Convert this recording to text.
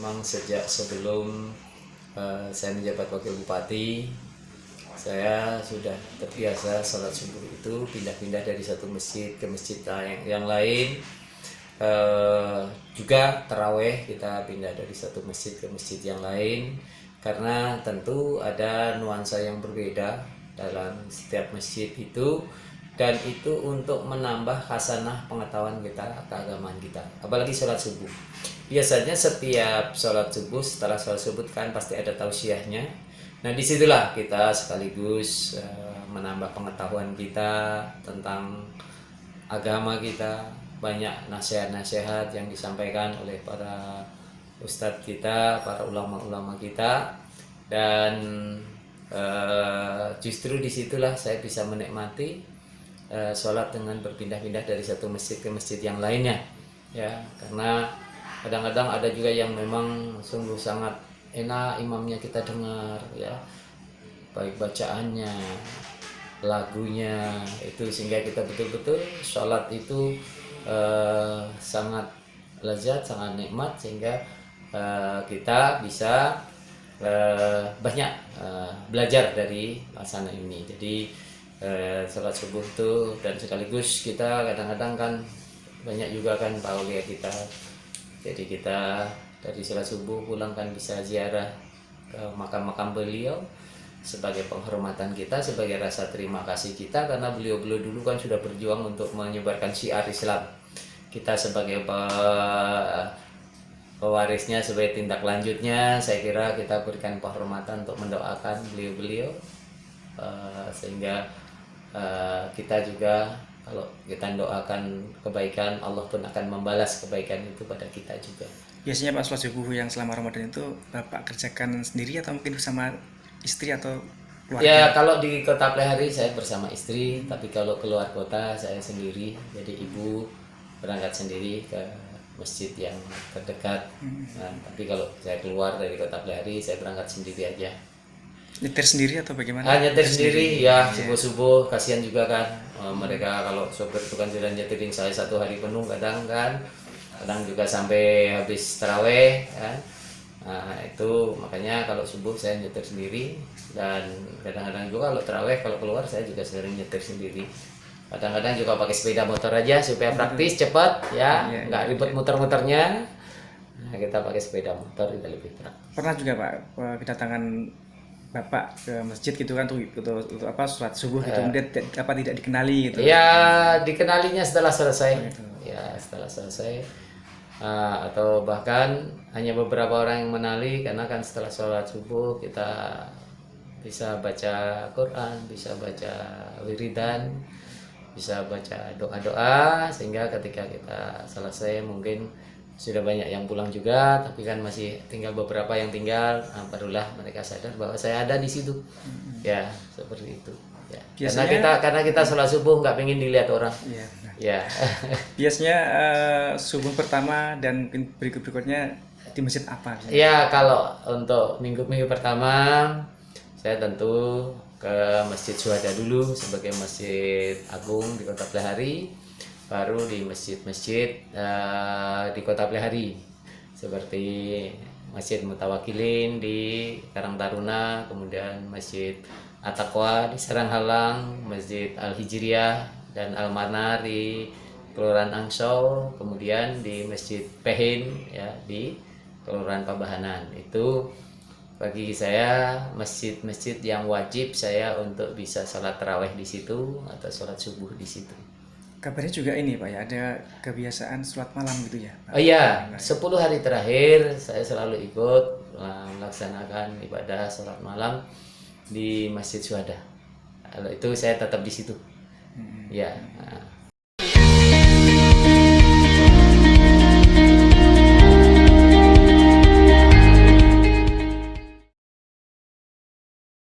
memang sejak sebelum saya menjabat wakil bupati, saya sudah terbiasa sholat subuh itu pindah-pindah dari satu masjid ke masjid yang lain. Juga taraweh kita pindah dari satu masjid ke masjid yang lain, karena tentu ada nuansa yang berbeda dalam setiap masjid itu, dan itu untuk menambah khasanah pengetahuan kita, keagamaan kita, apalagi sholat subuh. Biasanya setiap sholat subuh, setelah sholat subuh kan pasti ada tausiahnya. Nah, disitulah kita sekaligus menambah pengetahuan kita tentang agama kita. Banyak nasihat-nasihat yang disampaikan oleh para ustadz kita, para ulama-ulama kita, dan justru disitulah saya bisa menikmati sholat dengan berpindah-pindah dari satu masjid ke masjid yang lainnya, ya. Karena kadang-kadang ada juga yang memang sungguh sangat enak imamnya kita dengar, ya, baik bacaannya, lagunya itu, sehingga kita betul-betul sholat itu sangat lezat, sangat nikmat, sehingga kita bisa banyak belajar dari laksana ini. Jadi sholat subuh itu, dan sekaligus kita kadang-kadang kan banyak juga kan Pak Olia kita, jadi kita dari sholat subuh pulang kan bisa ziarah ke makam-makam beliau sebagai penghormatan kita, sebagai rasa terima kasih kita, karena beliau-beliau dulu kan sudah berjuang untuk menyebarkan syiar Islam. Kita sebagai pewarisnya, sebagai tindak lanjutnya, saya kira kita berikan penghormatan untuk mendoakan beliau-beliau, sehingga kita juga kalau kita doakan kebaikan, Allah pun akan membalas kebaikan itu pada kita juga. Biasanya Pak, sholat subuh yang selama Ramadan itu Bapak kerjakan sendiri atau mungkin bersama istri atau keluarga? Ya, kalau di Kota Plehari saya bersama istri, tapi kalau keluar kota saya sendiri. Jadi ibu berangkat sendiri ke masjid yang terdekat. Nah, tapi kalau saya keluar dari Kota Plehari, saya berangkat sendiri aja. Nyetir sendiri atau bagaimana? Nyetir sendiri, ya. Subuh-subuh kasihan juga kan mereka, kalau sopir itu kan sudah nyetirin saya satu hari penuh kadang kan, kadang juga sampai habis taraweh kan. Nah, itu makanya kalau subuh saya nyetir sendiri, dan kadang-kadang juga kalau taraweh, kalau keluar saya juga sering nyetir sendiri. Kadang-kadang juga pakai sepeda motor aja supaya praktis, cepat, ya, nggak ribet muter-muternya. Nah, kita pakai sepeda motor itu lebih praktis. Pernah juga Pak kedatangan Bapak ke masjid gitu kan, untuk apa, sholat subuh gitu, kemudian apa tidak dikenali gitu? Ya, dikenalinya setelah selesai. Ya, setelah selesai. Atau bahkan hanya beberapa orang yang mengenali, karena kan setelah sholat subuh kita bisa baca Quran, bisa baca wiridan, bisa baca doa-doa, sehingga ketika kita selesai mungkin sudah banyak yang pulang juga, tapi kan masih tinggal beberapa yang tinggal, barulah mereka sadar bahwa saya ada di situ. Ya, seperti itu. Ya. Biasanya, karena kita sholat subuh nggak pengen dilihat orang. Iya. Ya. Biasanya subuh pertama dan mungkin berikutnya di masjid apa? Ya, kalau untuk minggu-minggu pertama saya tentu ke Masjid Syuhada dulu sebagai masjid agung di Kota Plehari, baru di masjid-masjid di Kota Plehari seperti Masjid Mutawakilin di Karang Taruna, kemudian Masjid At-Taqwa di Saranghalang, Masjid Al-Hijriyah dan Al-Manar di Kelurahan Angsau, kemudian di Masjid Pehin, ya, di Kelurahan Pabahanan. Itu bagi saya masjid-masjid yang wajib saya untuk bisa sholat taraweh di situ atau sholat subuh di situ. Kabarnya juga ini Pak ya, ada kebiasaan sholat malam gitu ya Pak? Oh iya, 10 hari terakhir saya selalu ikut melaksanakan ibadah sholat malam di Masjid Syuhada. Kalau itu saya tetap di situ. Ya.